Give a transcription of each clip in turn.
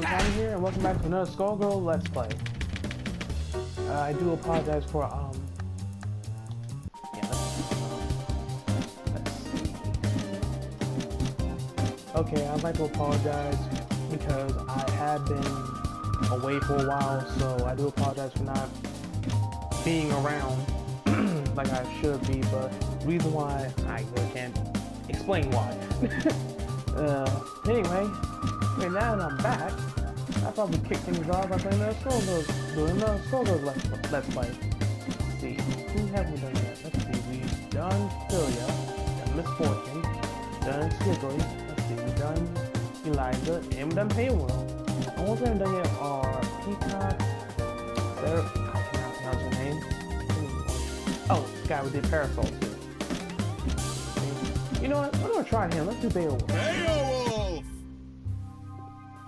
Johnny here, and welcome back to another Skullgirls Let's Play. I do apologize for, yeah, let's see. Okay, I'd like to apologize because I have been away for a while, so I do apologize for not being around like I should be, but the reason why, I really can't explain why. Anyway, right now that I'm back, I'll probably kick things off by playing another Skullgirls Let's Play. Let's see, who have we done yet? Let's see, we've done Philia, done Misfortune, done Squiggly, let's see, we've done Eliza, and we've done Payworld. The ones we haven't done yet are Peacock, I cannot pronounce her name. Oh, the guy who did Parasol too. You know what, I'm gonna try him, let's do Beowulf. Beowulf!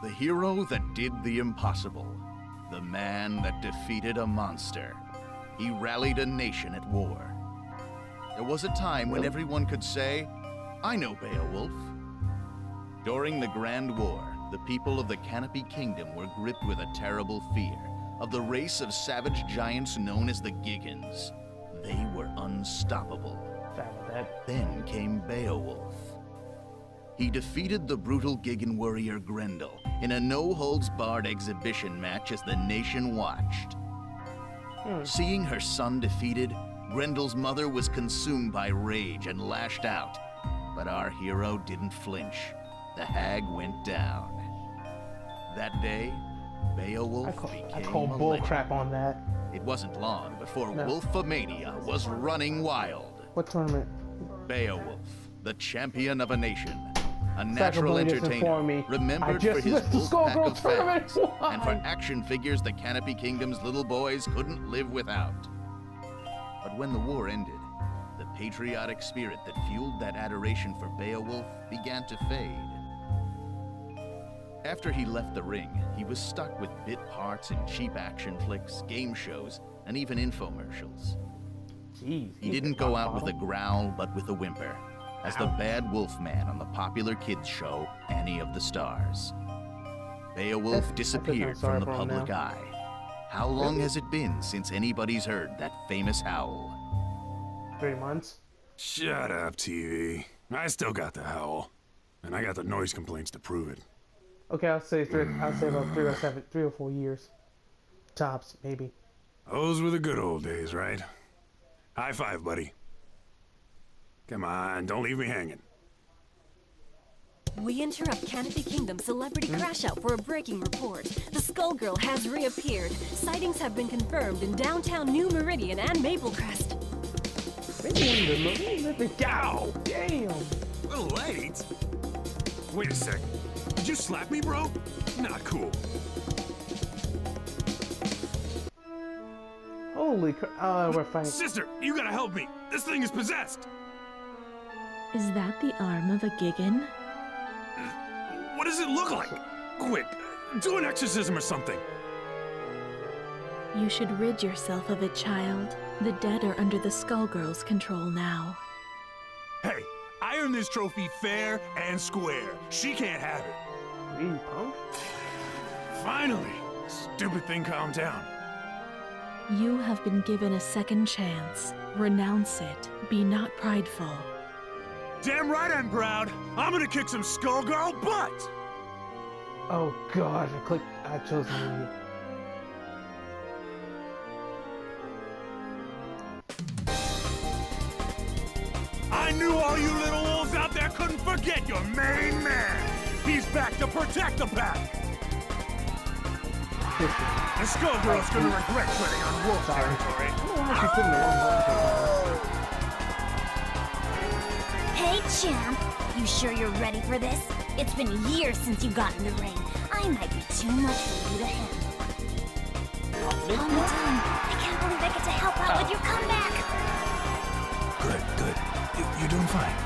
The hero that did the impossible. The man that defeated a monster. He rallied a nation at war. There was a time when everyone could say, I know Beowulf. During the Grand War, the people of the Canopy Kingdom were gripped with a terrible fear of the race of savage giants known as the Giggans. They were unstoppable. Then came Beowulf. He defeated the brutal Giggan warrior Grendel in a no-holds-barred exhibition match as the nation watched. Seeing her son defeated, Grendel's mother was consumed by rage and lashed out. But our hero didn't flinch. The hag went down. That day, Beowulf became I call a bull legend. crap on that. It wasn't long before Wolfomania was running wild. What tournament? Beowulf, the champion of a nation, a natural entertainer, me. remembered for his wolf pack of fans, Why? and for action figures the Canopy Kingdom's little boys couldn't live without. But when the war ended, the patriotic spirit that fueled that adoration for Beowulf began to fade. After he left the ring, he was stuck with bit parts in cheap action flicks, game shows, and even infomercials. Jeez, He didn't go out with a growl, but with a whimper, as the bad wolf man on the popular kids show, Annie of the Stars. Beowulf disappeared from the public eye. How long has it been since anybody's heard that famous howl? 3 months. Shut up, TV. I still got the howl. And I got the noise complaints to prove it. Okay, I'll say about 3 or 4 years. Tops, maybe. Those were the good old days, right? High five, buddy. Come on, don't leave me hanging. We interrupt Canopy Kingdom Celebrity Crash Out for a breaking report. The Skullgirl has reappeared. Sightings have been confirmed in downtown New Meridian and Maplecrest. Ow! Damn! A little late. Wait a sec. Did you slap me, bro? Not cool. Holy crap! We're fighting. Sister, you gotta help me. This thing is possessed. Is that the arm of a Giggan? What does it look like? Quick, do an exorcism or something. You should rid yourself of it, child. The dead are under the Skullgirls' control now. Hey, I earned this trophy fair and square. She can't have it. Really, punk? Finally, stupid thing calmed down. You have been given a second chance. Renounce it. Be not prideful. Damn right I'm proud. I'm gonna kick some Skullgirl butt. Oh god! I chose me. I knew all you little wolves out there couldn't forget your main man. He's back to protect the pack. The Skullgirl's gonna regret treading on wolf territory. Hey, champ. You sure you're ready for this? It's been years since you got in the ring. I might be too much for you to handle. Long time. I can't believe I get to help out with your comeback. Good. You're doing fine.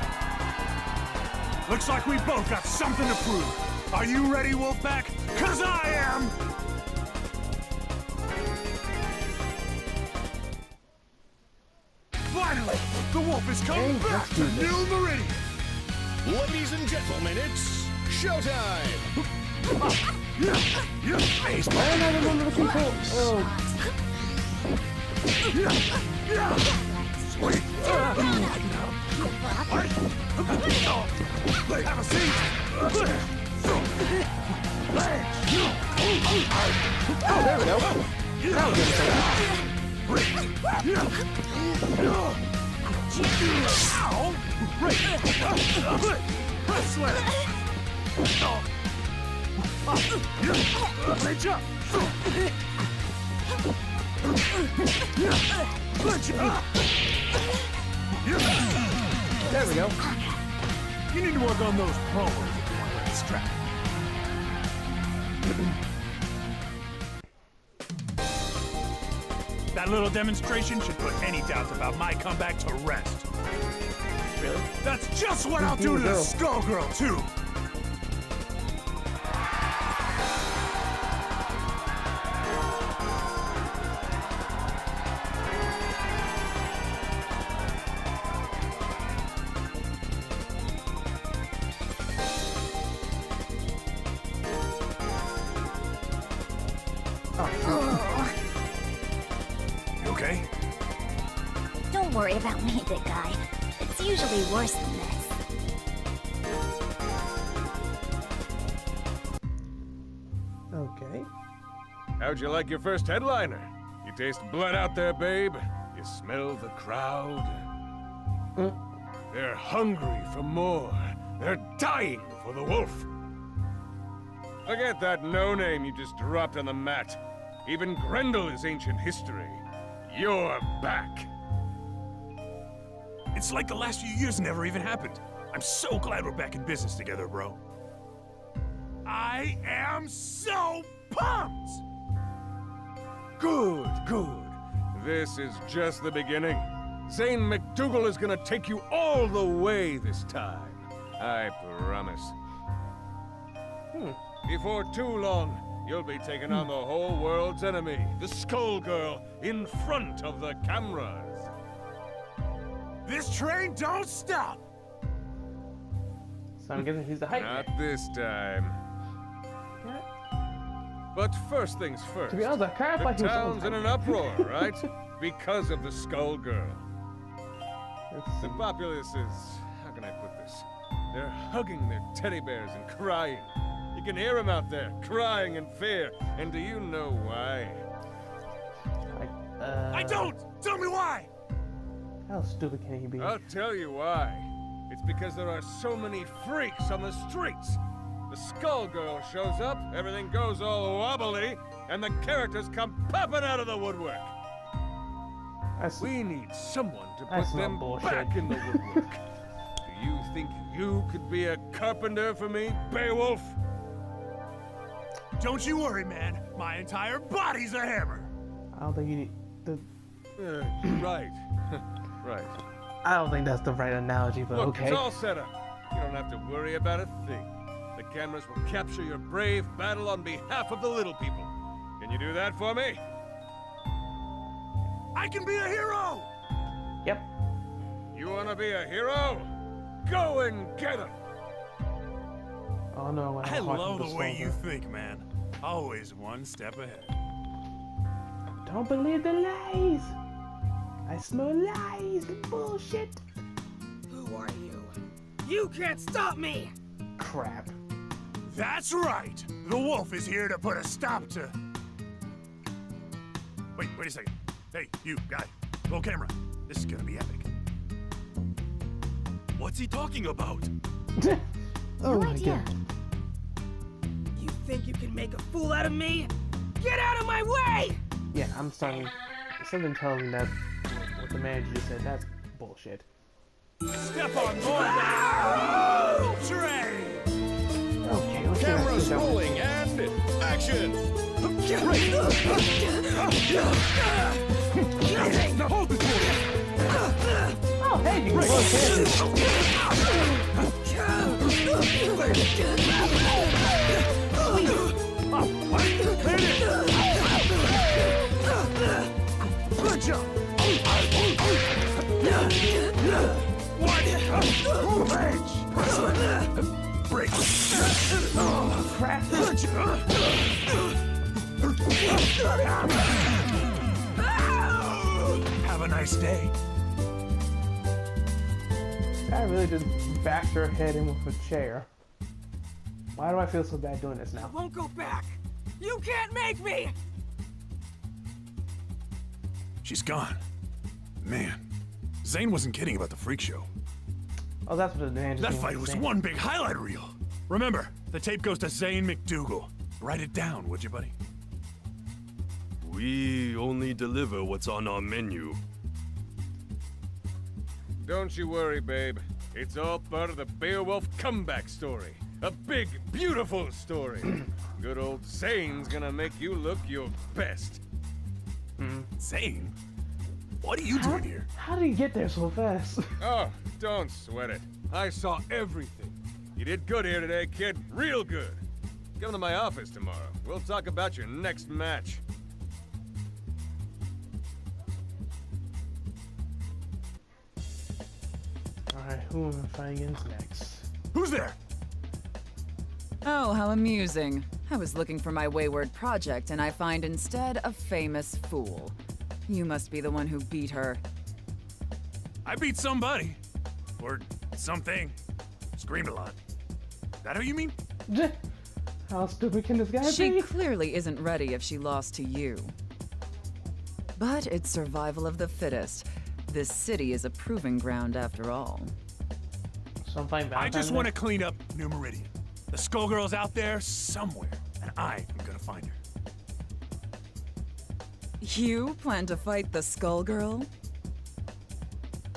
Looks like we both got something to prove. Are you ready, Wolfpack? 'Cause I am! Finally! The wolf is coming back to New Meridian! Ladies and gentlemen, it's showtime! Face Why don't I remember the control? Oh, Sweet. Have a seat. oh, there we go. That was There we go. You need to work on those promos if you want to let it strap. That little demonstration should put any doubts about my comeback to rest. Really? That's just what I'll do to the Skullgirl, too! You okay? Don't worry about me, big guy. It's usually worse than this. Okay. How'd you like your first headliner? You taste blood out there, babe? You smell the crowd? They're hungry for more. They're dying for the wolf. Forget that no-name you just dropped on the mat. Even Grendel is ancient history. You're back. It's like the last few years never even happened. I'm so glad we're back in business together, bro. I am so pumped! Good, good. This is just the beginning. Zane McDougal is gonna take you all the way this time. I promise. Before too long, you'll be taking on the whole world's enemy, the Skullgirl, in front of the cameras. This train don't stop! So I'm guessing he's the hype man. Not this time. But first things first. To be honest, I kind of The like he was town's in an uproar, right? Because of the Skullgirl. Let's The see. populace is... how can I put this? They're hugging their teddy bears and crying. You can hear them out there, crying in fear. And do you know why? I don't! Tell me why! How stupid can he be? I'll tell you why. It's because there are so many freaks on the streets. The Skullgirl shows up, everything goes all wobbly, and the characters come popping out of the woodwork. We need someone to That's put not them bullshit. back in the woodwork. Do you think you could be a carpenter for me, Beowulf? Don't you worry, man. My entire body's a hammer. I don't think you need the. Right. Right. I don't think that's the right analogy, but Look, okay. it's all set up. You don't have to worry about a thing. The cameras will capture your brave battle on behalf of the little people. Can you do that for me? I can be a hero! Yep. You want to be a hero? Go and get him! Oh no, I love the way you think, man. Always one step ahead. Don't believe the lies. I smell lies and bullshit. Who are you? You can't stop me! Crap. That's right! The wolf is here to put a stop to... Wait a second. Hey, you, guy. Roll camera. This is gonna be epic. What's he talking about? Oh No my idea. god. You think you can make a fool out of me? Get out of my way! Yeah, I'm starting. Something tells me that what the manager just said, that's bullshit. Step on board! Train! Okay, let's see how Cameras this goes. rolling and action! Now hold this one! Oh, hey, you can close hands. Good job! What? Break! Crap. Good job! nice day. I really just backed her head in with a chair. Why do I feel so bad doing this now? Won't go back. You can't make me. She's gone. Man, Zane wasn't kidding about the freak show. Oh, that's what the man just That means fight to was say. one big highlight reel. Remember, the tape goes to Zane McDougal. Write it down, would you, buddy? We only deliver what's on our menu. Don't you worry, babe. It's all part of the Beowulf comeback story. A big, beautiful story. Good old Zane's gonna make you look your best. Zane? What are you doing here? How did he get there so fast? Oh, don't sweat it. I saw everything. You did good here today, kid. Real good. Come to my office tomorrow. We'll talk about your next match. Alright, who am I fighting against next? Who's there? Oh, how amusing. I was looking for my wayward project, and I find instead a famous fool. You must be the one who beat her. I beat somebody. Or something. Screamed a lot. That who you mean? How stupid can this guy She be? clearly isn't ready if she lost to you. But it's survival of the fittest. This city is a proving ground after all. So I'm fighting I Valentine's just Day? want to clean up New Meridian. The Skullgirl's out there somewhere, and I am gonna find her. You plan to fight the Skullgirl?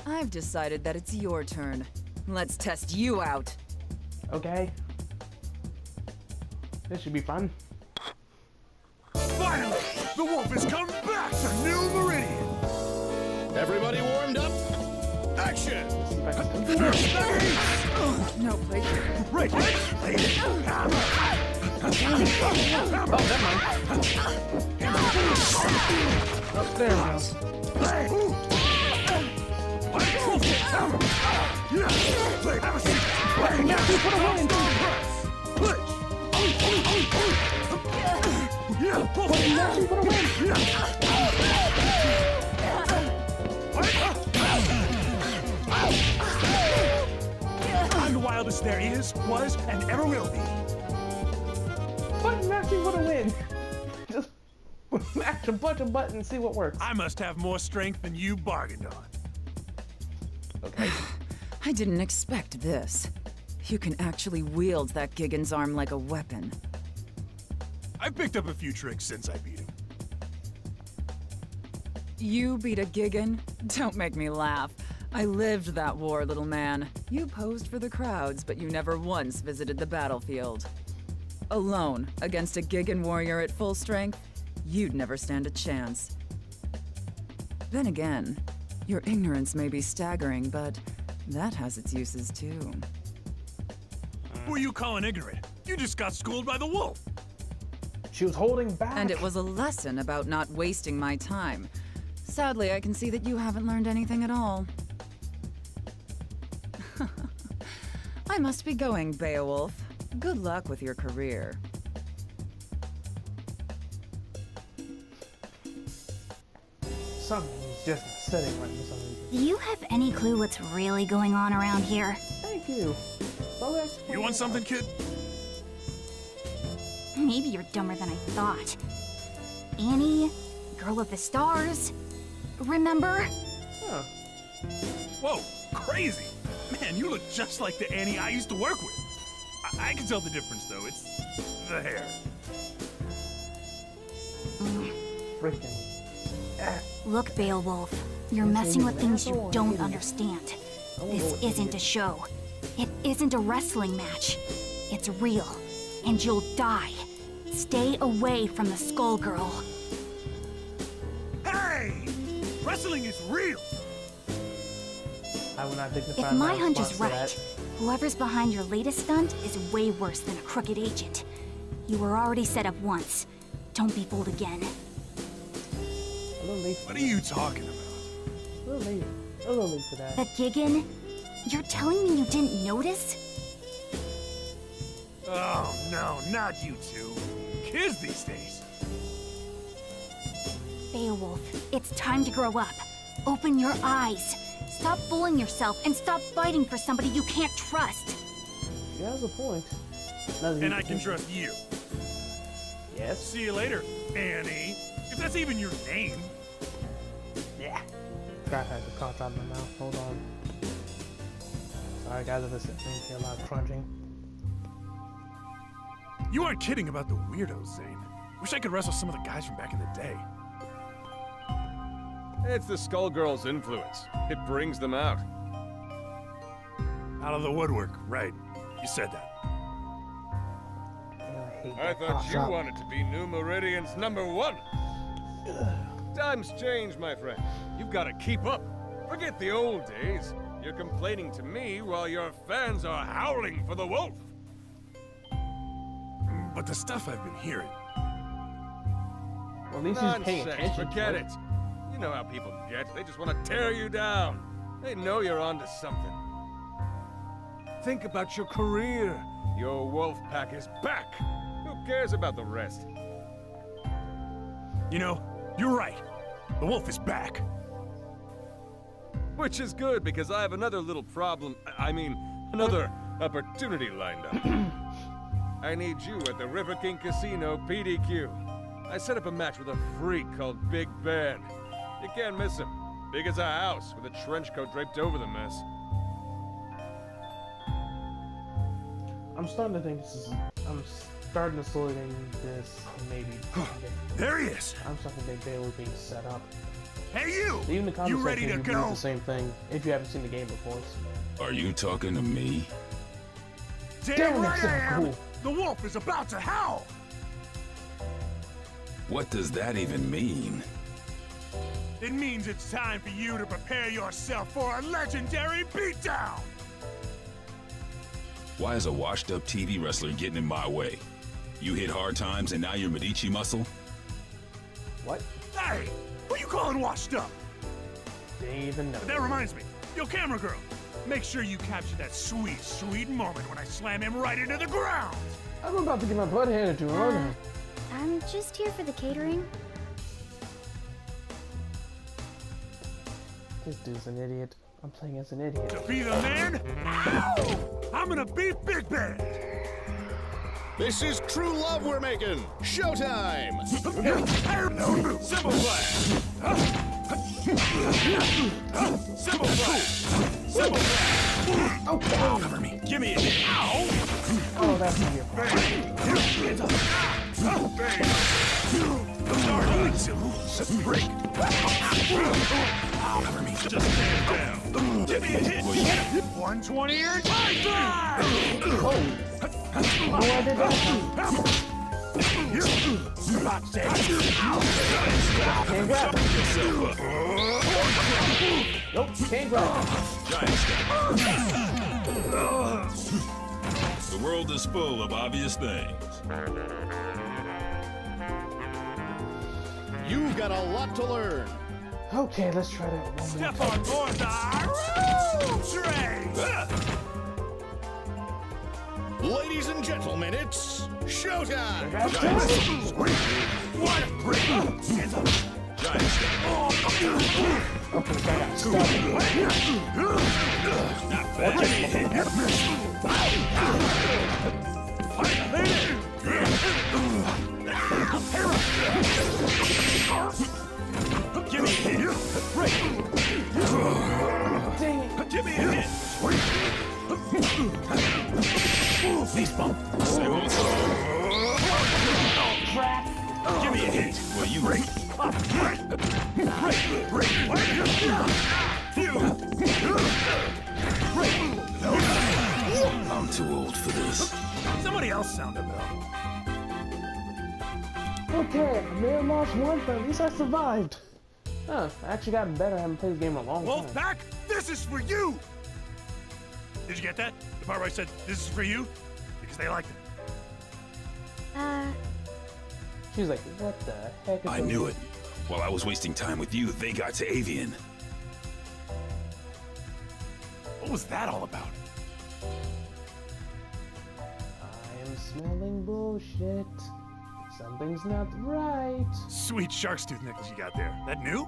I've decided that it's your turn. Let's test you out. Okay. This should be fun. Finally! The wolf has come back to New Meridian! Everybody warmed up? Action! See if I can still do this. No place. Right! Oh, there we go. I'm the wildest there is, was, and ever will be. Button mashing for the win. Just mash a bunch of buttons and see what works. I must have more strength than you bargained on. Okay. I didn't expect this. You can actually wield that Gigan's arm like a weapon. I've picked up a few tricks since I beat him. You beat a Gigan? Don't make me laugh. I lived that war, little man. You posed for the crowds, but you never once visited the battlefield. Alone, against a Gigan warrior at full strength, you'd never stand a chance. Then again, your ignorance may be staggering, but that has its uses too. Who are you calling ignorant? You just got schooled by the wolf. She was holding back. And it was a lesson about not wasting my time. Sadly, I can see that you haven't learned anything at all. I must be going, Beowulf. Good luck with your career. Something's just not sitting right for some reason. Do you have any clue what's really going on around here? Thank you. Slowly explain You want it. something, kid? Maybe you're dumber than I thought. Annie, Girl of the Stars. Remember? Huh. Whoa, crazy! Man, you look just like the Annie I used to work with. I can tell the difference, though. It's the hair. Freaking. Look, Beowulf. You're Yes, messing he's with an things you asshole, don't idiot. understand. I won't go This with isn't idiot. a show. It isn't a wrestling match. It's real. And you'll die. Stay away from the Skullgirl. Hey! Wrestling is real! I would not dignify If my hunch response is to right, that. whoever's behind your latest stunt is way worse than a crooked agent. You were already set up once. Don't be fooled again. A little late. What are you talking about? A little late. A little late for that. The Gigan? You're telling me you didn't notice? Oh, no, not you two. Kids these days. Beowulf, it's time to grow up. Open your eyes. Stop fooling yourself and stop fighting for somebody you can't trust. She has a point. And I can trust you. Yes. See you later, Annie. If that's even your name. Yeah. God had the cough out of my mouth. Hold on. Sorry guys, if it's a lot of crunching. You aren't kidding about the weirdos, Zane. Wish I could wrestle some of the guys from back in the day. It's the Skullgirls' influence. It brings them out. Out of the woodwork, right. You said that. I thought you wanted to be New Meridian's #1. Times change, my friend. You've got to keep up. Forget the old days. You're complaining to me while your fans are howling for the wolf. But the stuff I've been hearing... Well, at least he's paying Nonsense, attention. forget it. You know how people get. They just want to tear you down. They know you're onto something. Think about your career. Your wolf pack is back. Who cares about the rest? You know, you're right. The wolf is back. Which is good, because I have another little problem. I mean, another opportunity lined up. I need you at the River King Casino PDQ. I set up a match with a freak called Big Ben. You can't miss him. Big as a house, with a trench coat draped over the mess. I'm starting to think this is... I'm starting to slowly think this maybe... There he is! I'm starting to think they were being set up. Hey you! Even the comments You ready section, to you do go? the same thing if you haven't seen the game before. Are you talking to me? Damn right so I am! cool. The wolf is about to howl! What does that even mean? It means it's time for you to prepare yourself for a legendary beatdown! Why is a washed-up TV wrestler getting in my way? You hit hard times and now you're Medici muscle? What? Hey! Who you calling washed up? They even know. That reminds me. Yo, camera girl. Make sure you capture that sweet, sweet moment when I slam him right into the ground! I'm about to get my butt handed to him, aren't I? I'm just here for the catering. This dude's an idiot. I'm playing as an idiot. To be the man, ow! I'm gonna beat Big Ben! This is true love we're making. Showtime! Symbol flag! Symbol flag! Symbol flag! Okay. Cover me! Give me a hit! Ow! Oh, that's not your fault. Starting to break! Cover me! Just stand down! Give me a hit! 120 and high drive! Oh, I did that too. Can't grab him. Nope, can't grab him. Giant step. The world is full of obvious things. You've got a lot to learn. Okay, let's try that one more Step time. on board the road train! Ladies and gentlemen, it's showtime! What a break! Giant step. Okay, I got stuck. Not bad. Give me a hit! Break! Dang it. Give me a hit! Face bump! Same old song. Crap. Give me a hit! Well, you break. I'm too old for this. Somebody else sound a bell. Okay, I may have lost one, but at least I survived. Huh, I actually gotten better. I haven't played the game in a long time. Wolfpack, this is for you! Did you get that? The part where I said, this is for you? Because they liked it. She's like, what the heck is I going knew on? it. While I was wasting time with you, they got to Avian. What was that all about? I am smelling bullshit. Something's not right. Sweet shark's tooth necklace you got there. That new?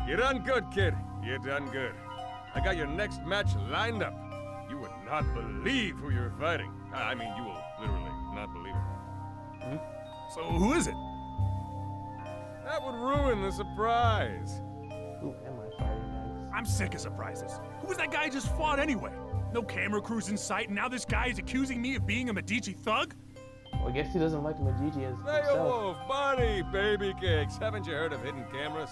You done good, kid. You done good. I got your next match lined up. You would not believe who you're fighting. I mean, you will literally not believe it. So who is it? That would ruin the surprise. Who am I fighting next? I'm sick of surprises. Who was that guy I just fought anyway? No camera crews in sight, and now this guy is accusing me of being a Medici thug? Well, I guess he doesn't like Medici as Say himself. wolf, Barney, baby cakes. Haven't you heard of hidden cameras?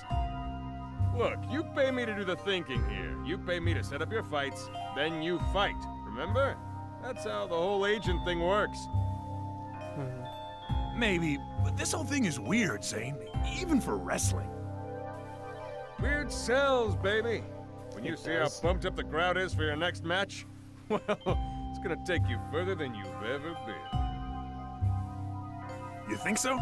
Look, you pay me to do the thinking here. You pay me to set up your fights, then you fight. Remember? That's how the whole agent thing works. Maybe, but this whole thing is weird, Zane. Even for wrestling. Weird sells, baby. When you It see does. how pumped up the crowd is for your next match, well, it's gonna take you further than you've ever been. You think so?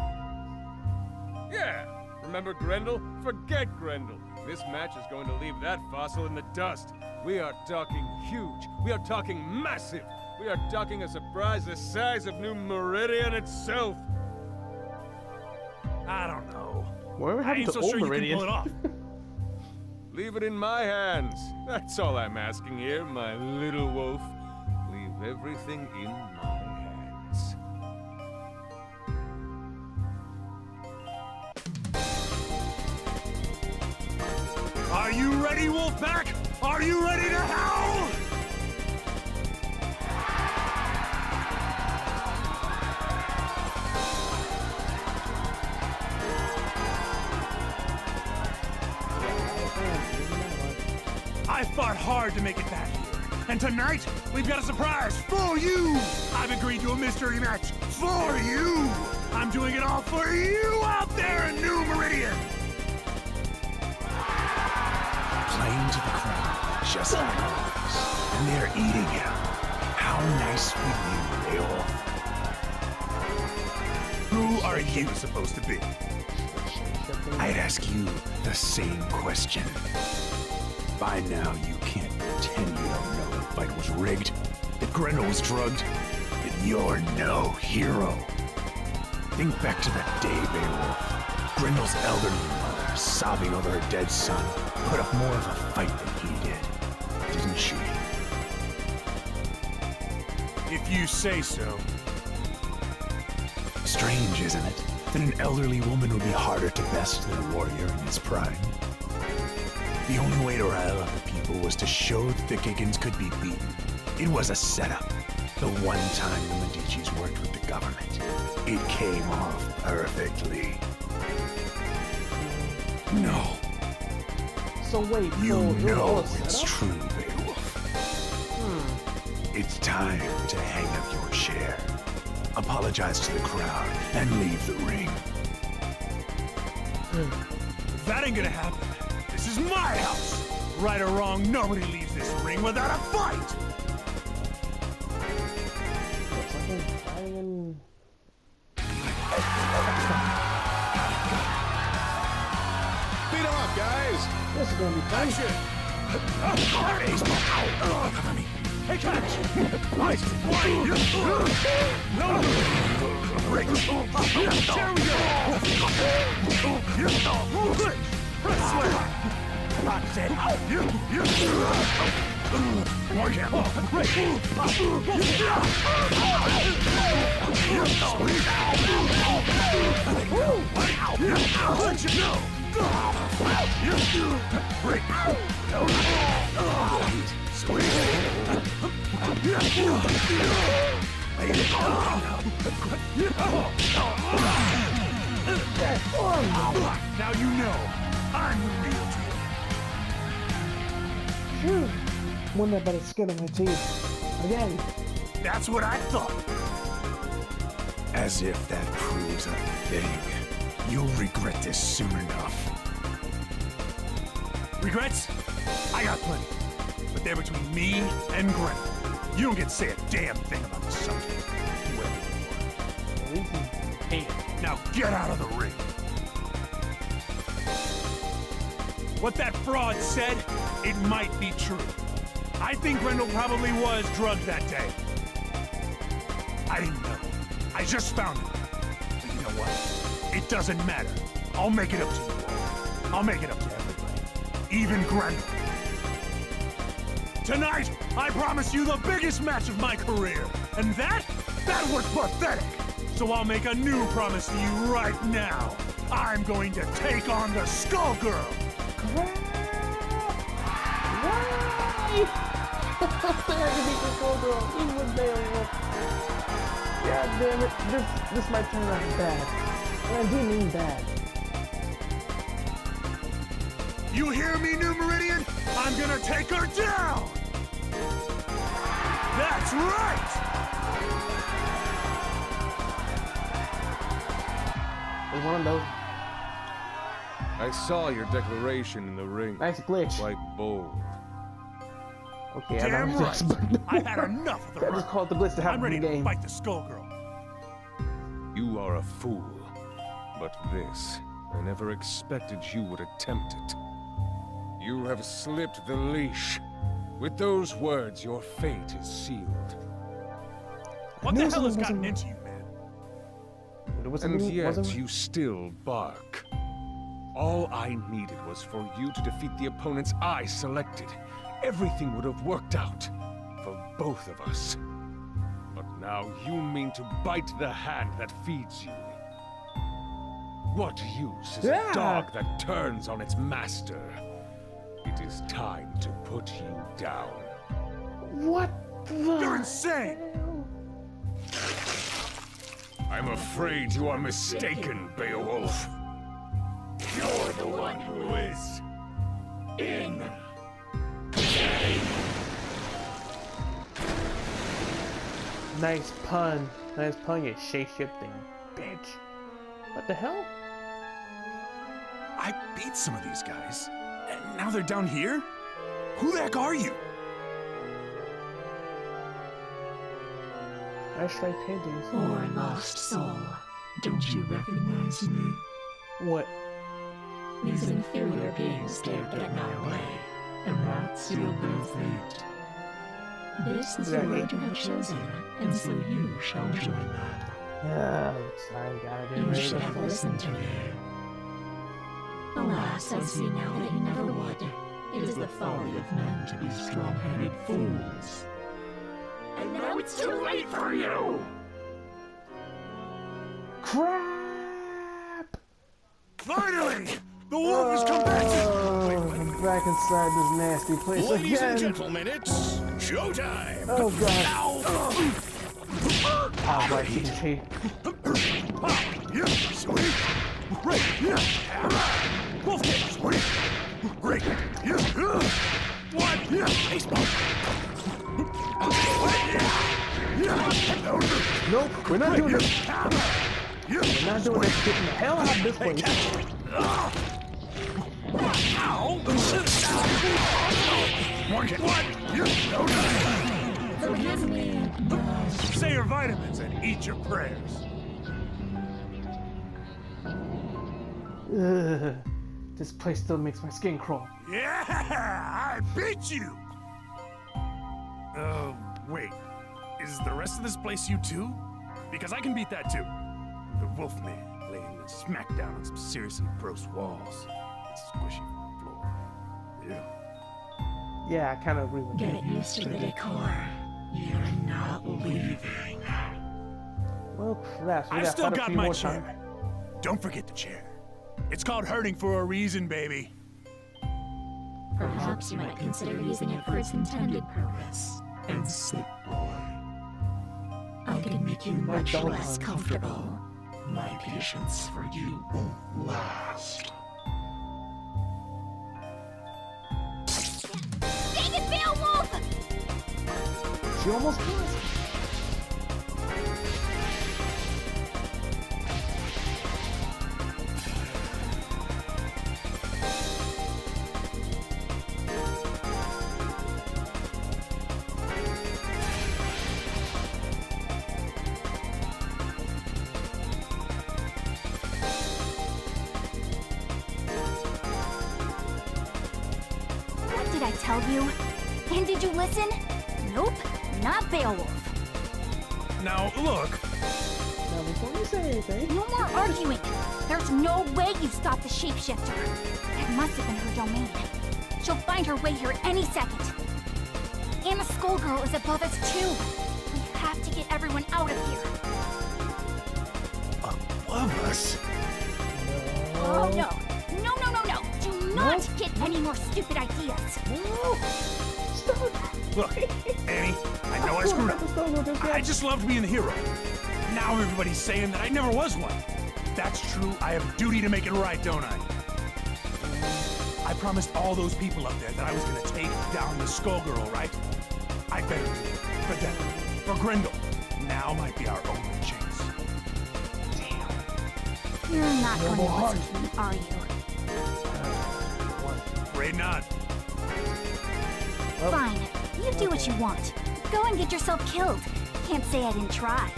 Yeah! Remember Grendel? Forget Grendel. This match is going to leave that fossil in the dust. We are talking huge. We are talking massive. We are talking a surprise the size of New Meridian itself. I don't know. Whatever I happened ain't to so Old sure you can Meridian? pull it off. Leave it in my hands. That's all I'm asking here, my little wolf. Leave everything in my hands. Are you ready, Wolfpack? Are you ready to howl? I fought hard to make it back here. And tonight, we've got a surprise for you! I've agreed to a mystery match for you! I'm doing it all for you out there in New Meridian! Playing to the crowd, just like always. And they're eating him. How nice for you, Beowulf. Who are you supposed to be? I'd ask you the same question. By now, you can't pretend you don't know the fight was rigged, that Grendel was drugged, that you're no hero. Think back to that day, Beowulf. Grendel's elderly mother, sobbing over her dead son, put up more of a fight than he did, didn't she? If you say so. Strange, isn't it, that an elderly woman would be harder to best than a warrior in his prime? The only way to rile up the people was to show that the Giggans could be beaten. It was a setup. The one time the Medicis worked with the government. It came off perfectly. No. So wait, You so it was all know a it's setup? true, Beowulf. It's time to hang up your chair. Apologize to the crowd and leave the ring. That ain't gonna happen. This is my house. Right or wrong, nobody leaves this ring without a fight. Looks like I'm fighting. Beat him up, guys! This is gonna be fun. Cover me. Hey, catch! Nice! No! Break! There we go! Wrestler! That's it! More jam! Let you know! Break! Now you know I'm the real deal. Phew. One that better skin on my teeth. Again. That's what I thought. As if that proves a thing. You'll regret this soon enough. Regrets? I got plenty. But they're between me and Grendel. You don't get to say a damn thing about the subject. Whoever At least he's paid. you are. Now get out of the ring. What that fraud said, it might be true. I think Grendel probably was drugged that day. I didn't know. I just found it. But you know what? It doesn't matter. I'll make it up to you all. I'll make it up to everybody. even Grendel. Tonight, I promise you the biggest match of my career. And that was pathetic. So I'll make a new promise to you right now. I'm going to take on the Skullgirl. Why? I can beat the Skullgirl, even with Beowulf. God damn it, this might turn out bad. And I do mean bad. You hear me, New Meridian? I'm gonna take her down! That's right! It's one of those. I saw your declaration in the ring. Nice glitch. Quite bold. Okay, Damn I right! I had enough of the I just called the glitch to I'm happen ready in the to game. fight the Skullgirl. You are a fool. But this, I never expected you would attempt it. You have slipped the leash. With those words, your fate is sealed. What the hell has gotten into you, man? And yet, you still bark. All I needed was for you to defeat the opponents I selected. Everything would have worked out for both of us. But now you mean to bite the hand that feeds you. What use is a dog that turns on its master? It is time to put you down. What the You're insane! I'm afraid you are mistaken, Beowulf. You're the one who is in. Nice pun. Nice pun, you shape-shifting bitch. What the hell? I beat some of these guys, and now they're down here? Who the heck are you? I strike paintings. Poor lost soul. Don't you recognize me? What? These inferior beings dared get in our way, and that sealed their fate. This is the road you have chosen, and so you shall join them. I gotta get You rid should of have this. listened to me. Alas, I see now that you never would. It is the folly of men to be strong-headed fools. And now it's too late for you! Crap! Finally! The wolf has come back to... I'm back inside this nasty place Ladies again. and gentlemen, it's showtime! Oh god. Ow! Right, you can see. Yeah, sweet! Great! Yeah! Wolf kick! Sweet! Great! Yeah! What? Yeah! Baseball! Nope, we're not doing this. We're not doing this. Get the hell out of this place. Say your vitamins and eat your prayers. Ugh, this place still makes my skin crawl. Yeah! I beat you! Wait. Is the rest of this place you too? Because I can beat that too. The Wolfman laying the smack down on some seriously gross walls. And squishy floor. Yeah. Yeah, I kind of agree with Get that. used to the decor. You're not leaving. Well, crap. We I got still fight a got few my more chair. times. Don't forget the chair. It's called hurting for a reason, baby. Perhaps you might consider using it for its intended purpose. And sit, boy. I could make you much don't less hunt. comfortable. My patience for you won't last. Dang it, Beowulf! She almost was. What did I tell you? And did you listen? Nope, not Beowulf. Now, look. Now, before you say anything, No more arguing. There's no way you stopped the shapeshifter. That must have been her domain. She'll find her way here any second. And the Skullgirl is above us too. We have to get everyone out of here. Above us? Oh no. No, no, no, no. Do not get any more stupid ideas. No! Stop! Look, Annie, I know I screwed up. I just loved being the hero. Now everybody's saying that I never was one. If that's true, I have a duty to make it right, don't I? I promised all those people up there that I was gonna take down the Skullgirl, right? I better do it. For them. For Grendel. Now might be our only chance. Damn. You're not going to listen to me, are you? Afraid not. Fine. You do what you want. Go and get yourself killed. Can't say I didn't try.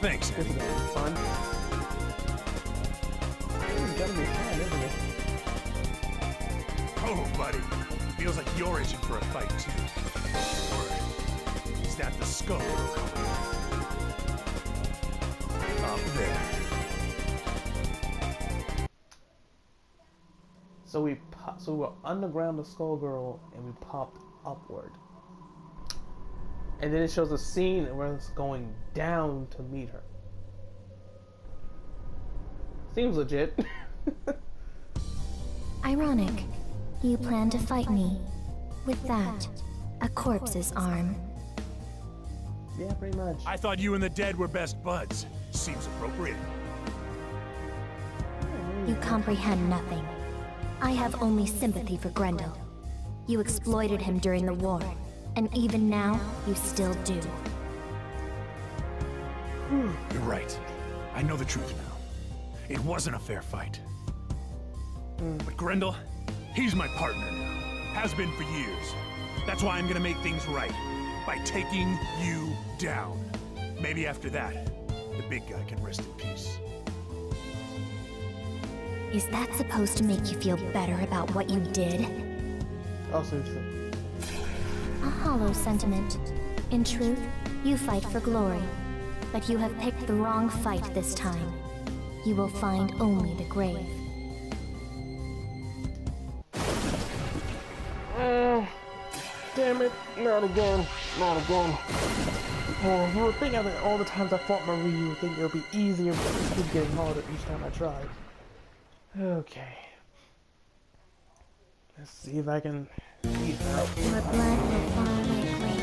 Thanks, This Annie. is gonna be fun. This is gonna be fun, isn't it? Oh, buddy. Feels like you're itching for a fight, too. Or is that the Skullgirl coming? Up there. So we were underground the Skullgirl and we popped upward. And then it shows a scene where it's going down to meet her. Seems legit. Ironic. You plan to fight me with that, a corpse's arm. Yeah, pretty much. I thought you and the dead were best buds. Seems appropriate. You comprehend nothing. I have only sympathy for Grendel. You exploited him during the war, and even now, you still do. You're right. I know the truth now. It wasn't a fair fight. But Grendel, he's my partner now. Has been for years. That's why I'm gonna make things right. By taking you down. Maybe after that, the big guy can rest in peace. Is that supposed to make you feel better about what you did? Oh, seriously. A hollow sentiment. In truth, you fight for glory. But you have picked the wrong fight this time. You will find only the grave. Damn it, not again, not again. Oh, you would think after all the times I fought Marie, you would think it would be easier, but it keeps getting harder each time I try. Okay. Let's see if I can beat her. Your blood will fall like rain.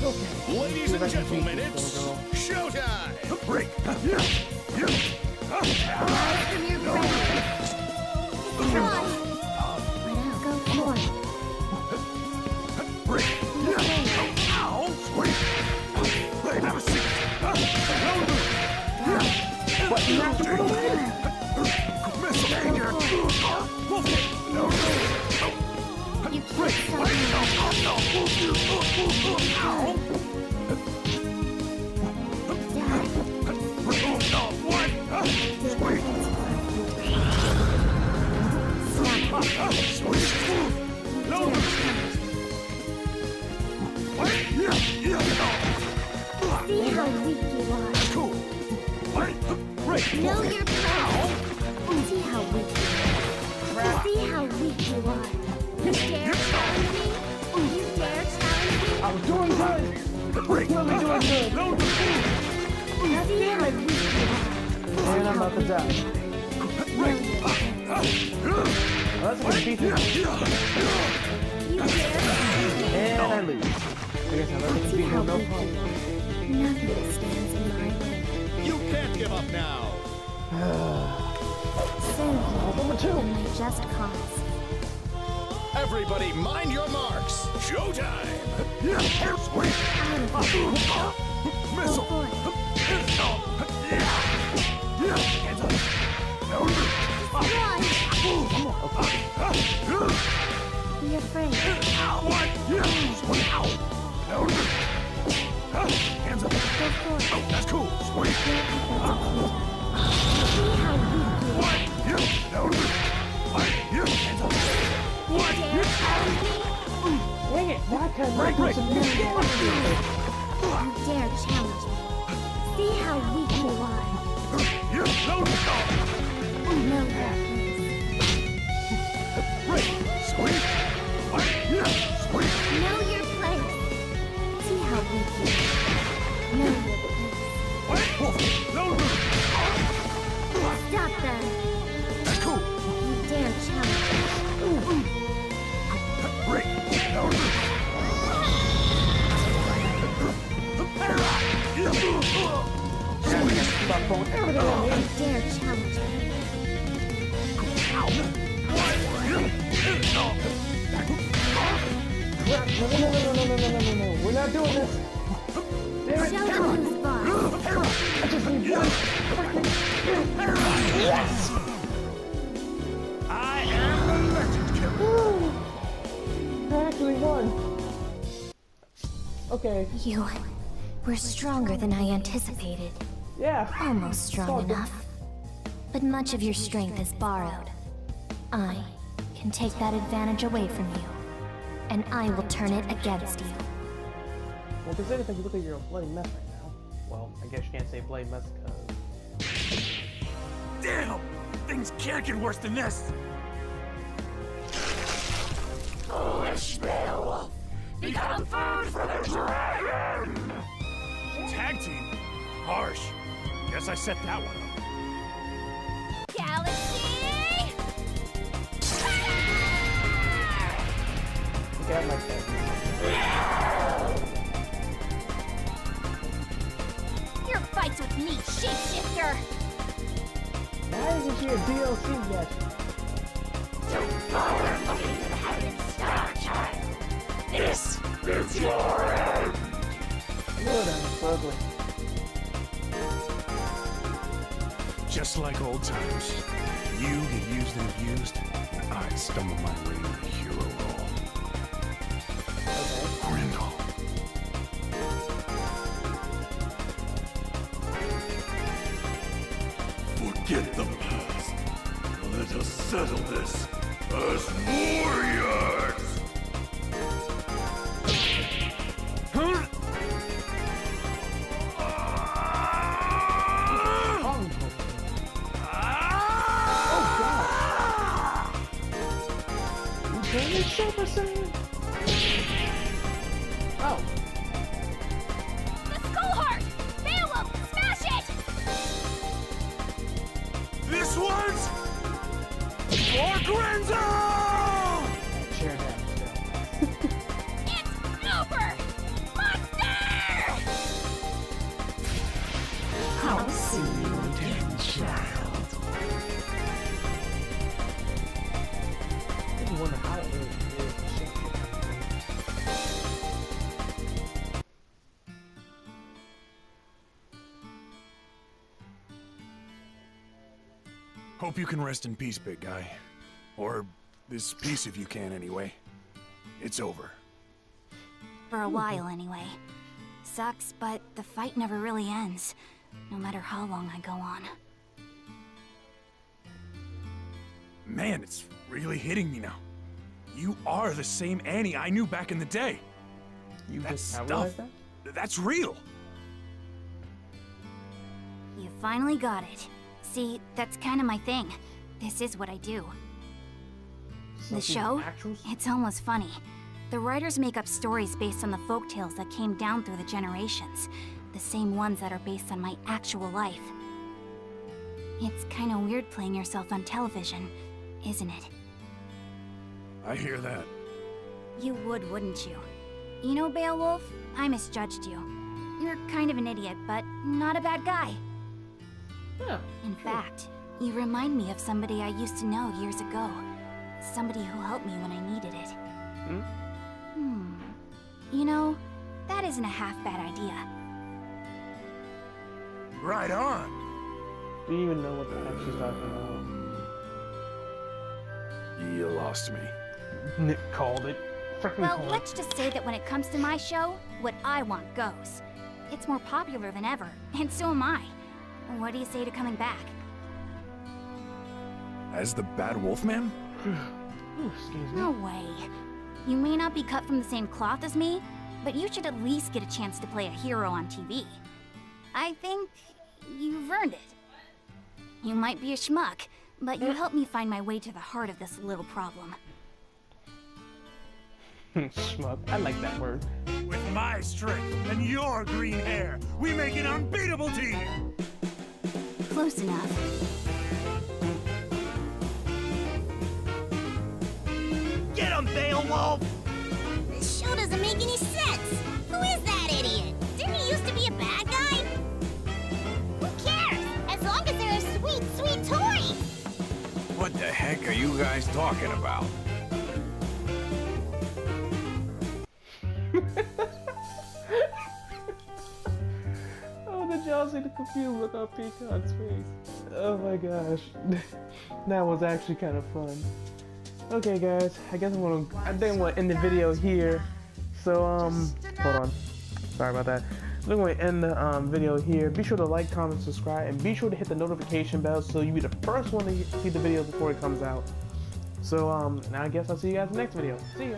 Okay. Ladies and gentlemen, it's showtime! Break! Rise from your grave. Try. Go forth. Break! Ow! Sweet! Have a seat! What not to do? Missile! You can't stop me. See how weak you are. Cool! Know your place. See how weak you are. See how weak you are. You dare challenge me? You dare challenge me? I was doing good! Break! Really doing good! See how weak you are. And I'm about to die. Well, that's a good defense. You dare challenge me? And I lose. I guess I'm not going to beat him, no problem. Nothing stands in my way. You can't give up now! Serve you in my just cause. Everybody, mind your marks! Showtime! Missile! Go forth. Run! Be afraid. Hands up! Go forth. That's cool! Sweet! See how weak you are. You dare challenge me? Dang it! Why can't I do some You dare challenge me? See how weak you are. Know that, please. microphone, everything on me. Dare challenge me. No. We're not doing this. Damn it. Show them who's boss. I just need one freaking... Yes! I am the legend killer. I actually won. Okay. You were stronger than I anticipated. Yeah. Almost strong enough. But much of your strength is borrowed. I can take that advantage away from you, and I will turn it against you. Well, considering if you look like you're a bloody mess right now. Well, I guess you can't say bloody mess because... Damn! Things can't get worse than this! Foolish Beowulf! Become food for the dragon! Tag team? Harsh. Guess I set that one up. Galaxy! Okay, I like that. Your fights with me, shapeshifter! Why isn't she a DLC yet? Don't bother looking at Heaven's Star Child. This is your end. Good, I'm struggling. Just like old times. You get used and abused, and I stumble my way into the hero role. Okay. Grindel. Forget the past. Let us settle this as warriors! Super Saiyan? Oh. The Skull Heart! Beowulf, smash it! This one's for Grenzo! Share that It's over! Monster! I'll see you again, child. I wonder how it really is. Hope you can rest in peace, big guy. Or this piece of you can, anyway. It's over. For a while, anyway. Sucks, but the fight never really ends. No matter how long I go on. Man, it's really hitting me now. You are the same Annie I knew back in the day. You That just stuff, realized that? that's real. You finally got it. See, that's kind of my thing. This is what I do. The show? It's almost funny. The writers make up stories based on the folktales that came down through the generations. The same ones that are based on my actual life. It's kind of weird playing yourself on television, isn't it? I hear that. You would, wouldn't you? You know, Beowulf, I misjudged you. You're kind of an idiot, but not a bad guy. Yeah. In fact, you remind me of somebody I used to know years ago. Somebody who helped me when I needed it. You know, that isn't a half-bad idea. Right on. Do you even know what the heck she's talking about? You lost me. Nick called it. Freaking Well, called it. let's just say that when it comes to my show, what I want goes. It's more popular than ever, and so am I. What do you say to coming back? As the Bad Wolfman? Ooh, excuse me. No way. You may not be cut from the same cloth as me, but you should at least get a chance to play a hero on TV. I think you've earned it. You might be a schmuck, but you helped me find my way to the heart of this little problem. Schmuck. I like that word. With my strength and your green hair, we make an unbeatable team! Close enough. Get him, Beowulf! This show doesn't make any sense! Who is that idiot? Didn't he used to be a bad guy? Who cares? guys talking about? Oh, did y'all see the confused look on Peacock's face? Oh my gosh. That was actually kind of fun. Okay guys, I think I'm gonna end the video here. So hold on. Sorry about that. I'm going to end the video here. Be sure to like, comment, subscribe, and be sure to hit the notification bell so you'll be the first one to see the video before it comes out. So now I guess I'll see you guys in the next video. See ya.